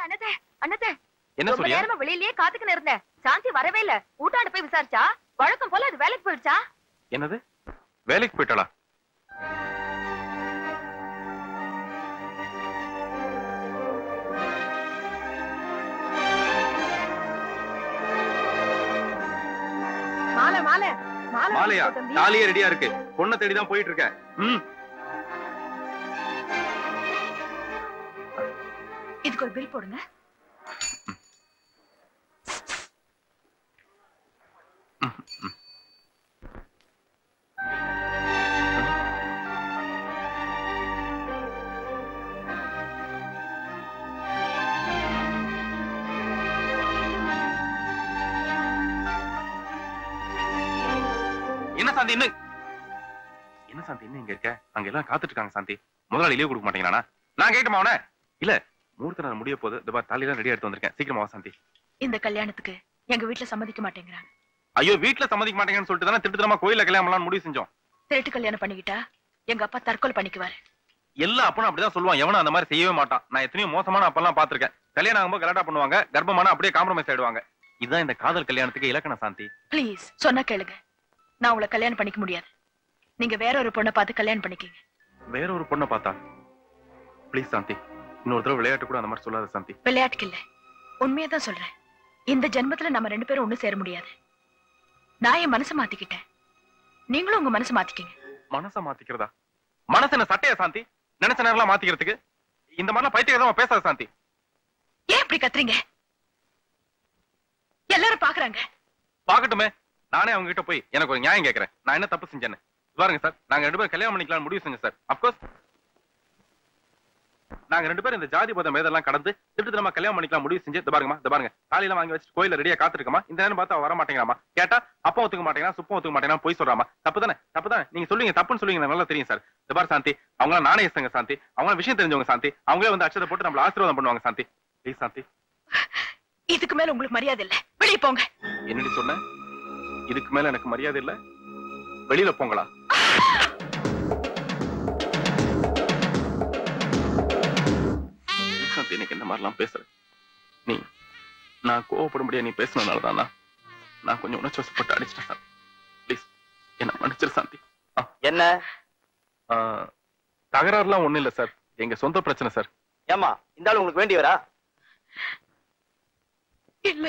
அண்ணதே அண்ணதே என்ன சொல்றியா? நேரமா வெளியிலேயே காத்துக்கிட்டு இருந்தேன். சாந்தி வரவே இல்ல. ஊட்டாண்ட போய் விசாரிச்சா வழக்கம் போல அது வேலைக்கு போயிடுச்சா? என்னது? வேலைக்கு போயிட்டாளா? மாலை மாலை மாலையா? தாலியே ரெடியா இருக்கு. பொண்ணை தேடிதான் போயிட்டு இருக்கேன். இதுக்கு ஒரு பில் போடுங்க. என்ன சாந்தி இன்னும் என்ன சாந்தி இன்னும் இங்க இருக்க? அங்க எல்லாம் காத்துட்டு இருக்காங்க சாந்தி. முதலாளி லீவ் கொடுக்க மாட்டேங்கிறானா? நான் கேட்டுமா அவன? இல்ல முகூர்த்த நாள் முடிய போது இந்த தாலியெல்லாம் ரெடி எடுத்து வந்திருக்கேன். சீக்கிரமா வா சாந்தி. இந்த கல்யாணத்துக்கு எங்க வீட்டுல சம்மதிக்க மாட்டேங்கிறாங்க. ஐயோ வீட்டுல சம்மதிக்க மாட்டேங்கன்னு சொல்லிட்டு தானே திருட்டுத்தனமா கோயில கல்யாணம் முடிவு செஞ்சோம். திருட்டு கல்யாணம் பண்ணிக்கிட்டா எங்க அப்பா தற்கொலை பண்ணிக்குவாரு. எல்லா அப்பனும் அப்படிதான் சொல்லுவான். எவனும் அந்த மாதிரி செய்யவே மாட்டான். நான் எத்தனையோ மோசமான அப்பெல்லாம் பாத்திருக்கேன். கல்யாணம் ஆகும்போது கலாட்டா பண்ணுவாங்க, கர்ப்பமான அப்படியே காம்ப்ரமைஸ் ஆயிடுவாங்க. இதுதான் இந்த காதல் கல்யாணத்துக்கு இலக்கணம் சாந்தி. ப்ளீஸ் சொன்னா கேளுங்க. நான் உங்களை கல்யாணம் பண்ணிக்க முடியாது. நீங்க வேற ஒரு பொண்ணை பார்த்து கல்யாணம் பண்ணிக்கீங்க. வேற ஒரு பொண்ணை பார்த்தா? ப்ளீஸ் சாந்தி, இன்னொரு தடவை விளையாட்டு கூட அந்த மாதிரி சொல்லாத சாந்தி. விளையாட்டுக்கு இல்ல, உண்மையதான் சொல்றேன். இந்த ஜென்மத்துல நம்ம 2 பேரும் ஒண்ணு சேர முடியாது. நான் என் மனசை மாத்திக்கிட்டேன். நீங்களும் உங்க மனசை மாத்திக்கீங்க. மனசை மாத்திக்கிறதா? மனசு என்ன சட்டையா சாந்தி? நினைச்ச நேரம் மாத்திக்கிறதுக்கு இந்த மாதிரிலாம் பைத்தியக்காரமா பேசாத சாந்தி. ஏன் இப்படி கத்துறீங்க? எல்லாரும் பாக்குறாங்க. பாக்கட்டுமே. நானே அவங்க கிட்ட போய் எனக்கு ஒரு நியாயம் கேட்கிறேன். நான் என்ன தப்பு செஞ்சேன்னு பாருங்க சார். நாங்க 2 பேரும் கல்யாணம் பண்ணிக்கலாம் முடிவு செஞ்சோம் சார். அப்கோர்ஸ் நாங்க 2 பேரும் இந்த ஜாதி பதம் மேதெல்லாம் கடந்து திட்டத்தனமா கல்யாணம் பண்ணிக்கலாம் முடிவு செஞ்சு பாருங்க தாலியெல்லாம் வாங்கி வச்சு கோயில ரெடியா காத்திருக்கமா. இந்த நேரம் பார்த்தா வர மாட்டேங்கிறாமா. கேட்டா அப்பா ஒத்துக்க மாட்டேங்கிறா, சுப்பம் ஒத்துக்க மாட்டேங்கிறா, போய் சொல்றாமா. தப்புதானே? தப்புதான். நீங்க சொல்லுவீங்க தப்புன்னு சொல்லுவீங்க, நல்லா தெரியும் சார். இந்த பாரு சாந்தி, அவங்க நானே இசங்க சாந்தி. அவங்க விஷயம் தெரிஞ்சவங்க சாந்தி. அவங்களே வந்து அச்சதை போட்டு நம்மள ஆசீர்வாதம் பண்ணுவாங்க சாந்தி. ப்ளீஸ் சாந்தி. இதுக்கு மேல உங்களுக்கு மரியாதை இல்ல, வெளியே போங்க. என்னடி சொன்ன? இதுக்கு மேல எனக்கு மரியாதை இல்ல, வெளியில போங்களா? எனக்கு இந்த மாதிரிலாம் பேசுற நீ, நான் கோவப்படும்படியா நீ பேசினதுனாலதான் நான் கொஞ்சம் உணர்ச்சிவசப்பட்டு அடிச்சிட்டேன் சார். ப்ளீஸ் என்ன மன்னிச்சிரு சாந்தி. என்ன தகராறுலாம் ஒண்ணும் இல்ல சார், எங்க சொந்த பிரச்சனை சார். ஏமா இந்த ஆள் உங்களுக்கு வேண்டியவரா? இல்ல